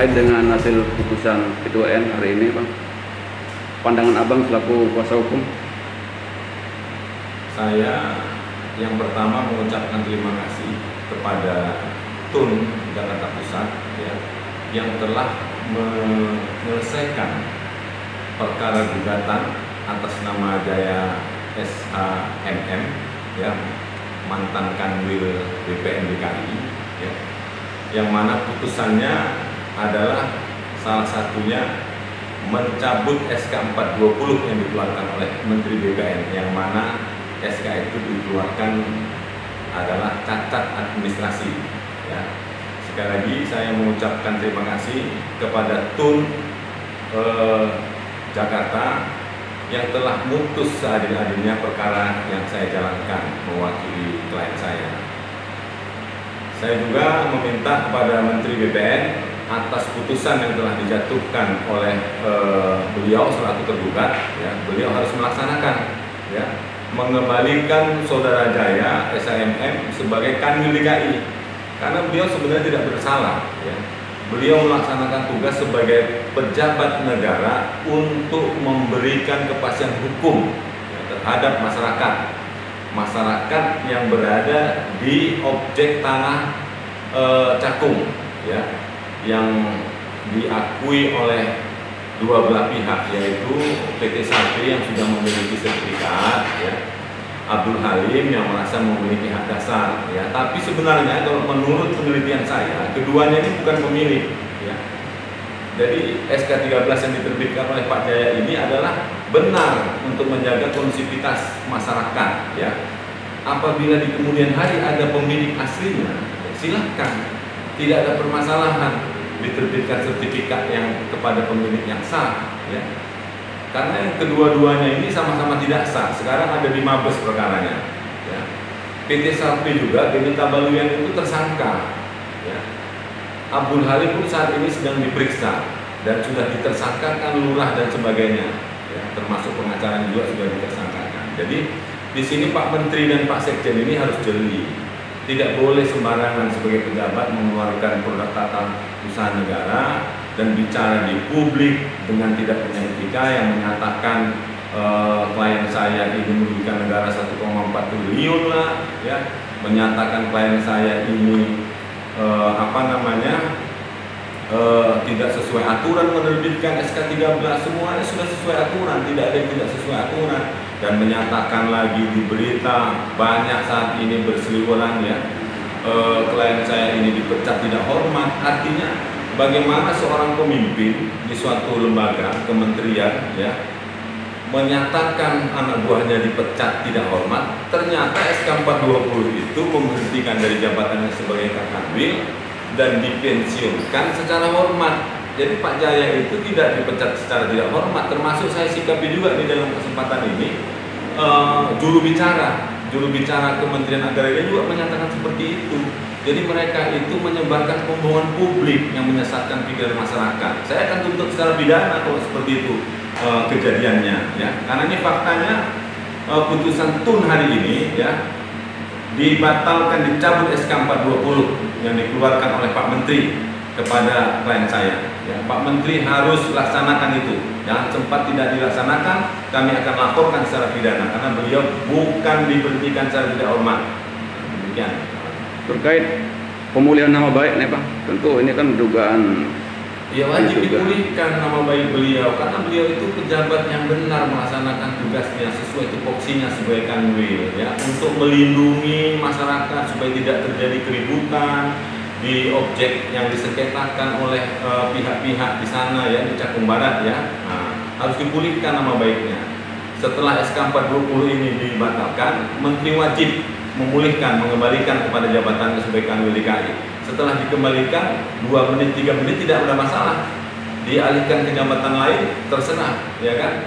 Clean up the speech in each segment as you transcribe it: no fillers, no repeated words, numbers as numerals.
terkait dengan hasil putusan Ketua UN hari ini, Bang. Pandangan Abang selaku kuasa hukum. Saya yang pertama mengucapkan terima kasih kepada TUN Jakarta Pusat ya, yang telah menyelesaikan perkara gugatan atas nama Jaya SHMM ya, mantan Kanwil BPN DKI ya, yang mana putusannya adalah salah satunya mencabut SK 420 yang dikeluarkan oleh Menteri BPN, yang mana SK itu dikeluarkan adalah cacat administrasi ya. Sekali lagi saya mengucapkan terima kasih kepada TUN Jakarta yang telah memutus seadil-adilnya perkara yang saya jalankan mewakili klien saya. Saya juga meminta kepada Menteri BPN atas putusan yang telah dijatuhkan oleh beliau selaku tergugat ya, beliau harus melaksanakan ya, mengembalikan Saudara Jaya SHMM sebagai Kanwil DKI, karena beliau sebenarnya tidak bersalah ya. Beliau melaksanakan tugas sebagai pejabat negara untuk memberikan kepastian hukum ya, terhadap masyarakat yang berada di objek tanah Cakung ya, yang diakui oleh dua belah pihak, yaitu PT Salpe yang sudah memiliki sertifikat ya, Abdul Halim yang merasa memiliki hak dasar ya. Tapi sebenarnya kalau menurut penelitian saya, keduanya ini bukan pemilik ya. Jadi SK 13 yang diterbitkan oleh Pak Jaya ini adalah benar untuk menjaga kondusivitas masyarakat ya. Apabila di kemudian hari ada pemilik aslinya, silahkan, tidak ada permasalahan diterbitkan sertifikat yang kepada pemilik yang sah ya. Karena yang kedua-duanya ini sama-sama tidak sah. Sekarang ada di Mabes perkaranya ya. PT Salpe juga, Beni Tabaluyan itu tersangka ya. Abdul Halim pun saat ini sedang diperiksa dan sudah ditersangkakan lurah dan sebagainya ya. Termasuk pengacara juga sudah ditersangkakan. Jadi di sini Pak Menteri dan Pak Sekjen ini harus jeli. Tidak boleh sembarangan sebagai pejabat mengeluarkan produk tata usaha negara dan bicara di publik dengan tidak punya etika, yang menyatakan klien saya ini merugikan negara 1,4 triliun lah ya, menyatakan klien saya ini tidak sesuai aturan menerbitkan SK 13, semuanya sudah sesuai aturan, tidak ada yang tidak sesuai aturan, dan menyatakan lagi di berita banyak saat ini berseliweran ya, klien saya ini dipecat tidak hormat. Artinya bagaimana seorang pemimpin di suatu lembaga kementerian ya menyatakan anak buahnya dipecat tidak hormat, ternyata SK 420 itu memberhentikan dari jabatannya sebagai Kanwil dan dipensiunkan secara hormat. Jadi Pak Jaya itu tidak dipecat secara tidak hormat, termasuk saya sikapi juga di dalam kesempatan ini juru bicara Kementerian Agraria juga menyatakan seperti itu. Jadi mereka itu menyebarkan pembohongan publik yang menyesatkan pikiran masyarakat. Saya akan tuntut secara pidana kalau seperti itu kejadiannya ya. Karena ini faktanya putusan TUN hari ini ya dibatalkan, dicabut SK 420 yang dikeluarkan oleh Pak Menteri kepada klien saya ya. Pak Menteri harus laksanakan itu. Jangan sempat tidak dilaksanakan, kami akan laporkan secara pidana karena beliau bukan diberhentikan secara tidak hormat. Demikian. Terkait pemulihan nama baik nih, Bang. Tentu ini kan dugaan ya, wajib dipulihkan nama baik beliau karena beliau itu pejabat yang benar melaksanakan tugasnya sesuai tupoksinya sebagai Kanwil ya, untuk melindungi masyarakat supaya tidak terjadi keributan di objek yang disengketakan oleh pihak-pihak di sana ya, di Cakung Barat ya. Nah, harus dipulihkan nama baiknya. Setelah SK 420 ini dibatalkan, Menteri wajib memulihkan, mengembalikan kepada jabatan sebagai Kanwil DKI. Setelah dikembalikan 2 menit 3 menit tidak ada masalah, dialihkan ke jabatan lain terserah ya kan.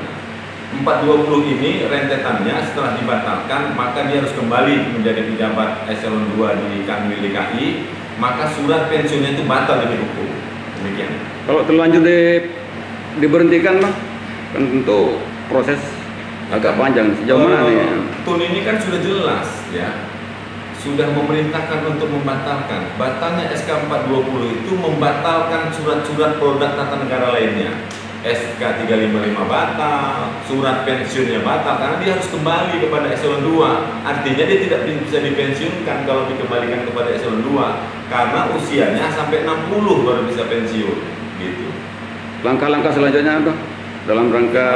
420 ini rentetannya setelah dibatalkan maka dia harus kembali menjadi pejabat eselon 2 di Kanwil DKI, maka surat pensiunnya itu batal demi hukum. Demikian. Kalau terlanjur diberhentikan, Bang, kan tentu proses agak panjang. Sejauh mana nih? TUN ini kan sudah jelas ya, sudah memerintahkan untuk membatalkan. Batalnya SK 420 itu membatalkan surat-surat produk tata negara lainnya. SK 355 batal, surat pensiunnya batal karena dia harus kembali kepada eselon 2. Artinya dia tidak bisa dipensiunkan kalau dikembalikan kepada eselon 2 karena usianya sampai 60 baru bisa pensiun gitu. Langkah-langkah selanjutnya apa? Dalam rangka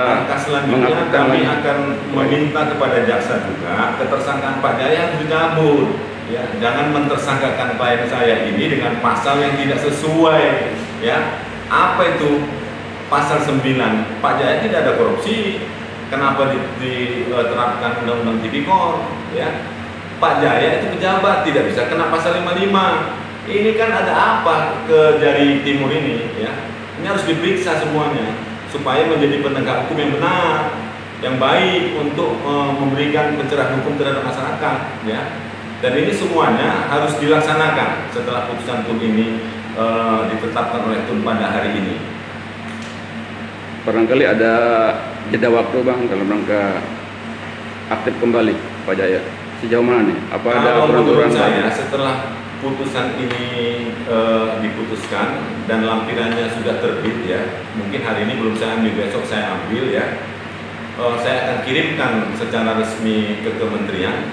selanjutnya kami akan meminta kepada jaksa juga ketersangkaan Pak Jaya harus dicabut. Ya, jangan mentersangkakan klien saya ini dengan pasal yang tidak sesuai. Ya, apa itu? Pasal 9, Pak Jaya tidak ada korupsi, kenapa diterapkan undang-undang tipikor? Ya, Pak Jaya itu pejabat, tidak bisa kena pasal 55. Ini kan ada apa ke Jari Timur ini? Ya, ini harus diperiksa semuanya supaya menjadi penegak hukum yang benar, yang baik untuk memberikan pencerahan hukum terhadap masyarakat. Ya, dan ini semuanya harus dilaksanakan setelah putusan TUN ini ditetapkan oleh TUN pada hari ini. Barangkali ada jeda waktu Bang dalam rangka aktif kembali Pak Jaya. Sejauh mana nih? Apa ada aturan-aturan saya setelah putusan ini diputuskan dan lampirannya sudah terbit ya, mungkin hari ini belum saya ambil, besok saya ambil ya. Saya akan kirimkan secara resmi ke kementerian.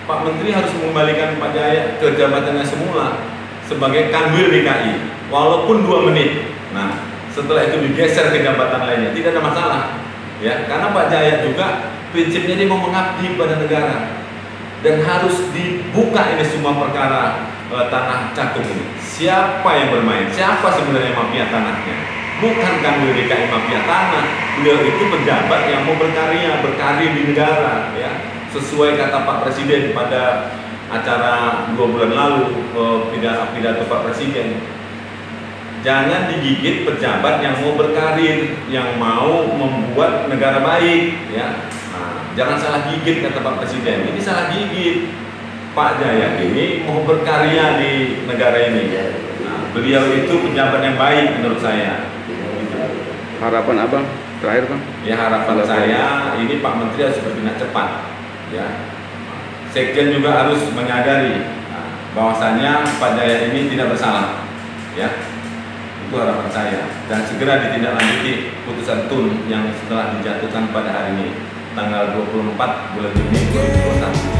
Pak Menteri harus mengembalikan Pak Jaya ke jabatannya semula sebagai Kanwil DKI walaupun 2 menit. Nah, setelah itu digeser ke jabatan lainnya, tidak ada masalah ya, karena Pak Jaya juga prinsipnya dia mau mengabdi pada negara dan harus dibuka ini semua perkara tanah cakung ini. Siapa yang bermain? Siapa sebenarnya mafia tanahnya? Bukan Kanwil DKI mafia tanah. Beliau itu pejabat yang mau berkarya di negara ya, sesuai kata Pak Presiden pada acara 2 bulan lalu pidato Pak Presiden. Jangan digigit pejabat yang mau berkarir, yang mau membuat negara baik ya. Nah, jangan salah gigit kata Pak Presiden. Ini salah gigit. Pak Jaya ini mau berkarya di negara ini. Nah, beliau itu pejabat yang baik menurut saya. Harapan Abang terakhir Bang? Ya, harapan saya ini Pak Menteri harus bertindak cepat ya. Sekjen juga harus menyadari bahwasannya Pak Jaya ini tidak bersalah ya. Itu harapan saya, dan segera ditindaklanjuti putusan TUN yang setelah dijatuhkan pada hari ini tanggal 24 bulan Juni 2021.